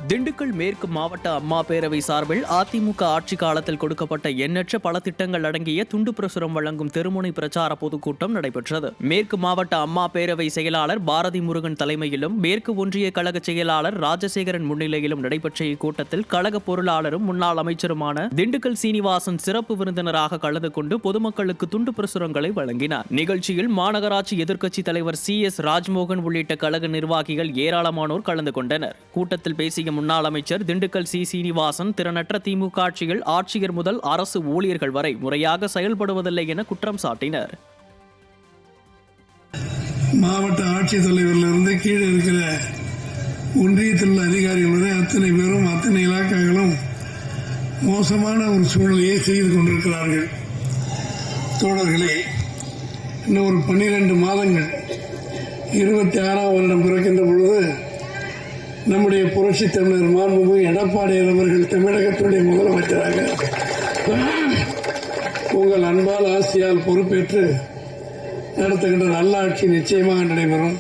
திண்டுக்கல் மேற்கு மாவட்ட அம்மா பேரவை சார்பில் அதிமுக ஆட்சி காலத்தில் கொடுக்கப்பட்ட எண்ணற்ற பல திட்டங்கள் அடங்கிய துண்டு பிரசுரம் வழங்கும் தெருமுனை பிரச்சார பொதுக்கூட்டம் நடைபெற்றது. மேற்கு மாவட்ட அம்மா பேரவை செயலாளர் பாரதி முருகன் தலைமையிலும் மேற்கு ஒன்றிய கழக செயலாளர் ராஜசேகரன் முன்னிலையிலும் நடைபெற்ற இக்கூட்டத்தில் கழக பொருளாளரும் முன்னாள் அமைச்சருமான திண்டுக்கல் சீனிவாசன் சிறப்பு விருந்தினராக கலந்து கொண்டு பொதுமக்களுக்கு துண்டு பிரசுரங்களை வழங்கினார். நிகழ்ச்சியில் மாநகராட்சி எதிர்க்கட்சித் தலைவர் CS ராஜ்மோகன் உள்ளிட்ட கழக நிர்வாகிகள் ஏராளமானோர் கலந்து கொண்டனர். கூட்டத்தில் பேசிய முன்னாள் அமைச்சர் திண்டுக்கல் சீனிவாசன் திறனற்ற திமுக ஆட்சியில் ஆட்சியர் முதல் அரசு ஊழியர்கள் வரை முறையாக செயல்படுவதில்லை என குற்றம் சாட்டினர். மாவட்ட ஆட்சித்தலைவரிலிருந்து கீழே இருக்கிற ஒன்றியத்தில் உள்ள அதிகாரிகள் வரை அத்தனை பேரும் அத்தனை இலாக்காக்களும் மோசமான ஒரு சூழ்நிலையை செய்து கொண்டிருக்கிறார்கள். தோழர்களே, இன்னும் ஒரு 12 மாதங்கள் 26ஆம் வருடம் பிறக்கின்ற பொழுது நம்முடைய புரட்சி தமிழர் மாண்புமிகு எடப்பாடியார் அவர்கள் தமிழகத்துடைய முதலமைச்சராக உங்கள் அன்பால் ஆசியால் பொறுப்பேற்று நடத்துகின்ற நல்ல ஆட்சி நிச்சயமாக நடைபெறும்.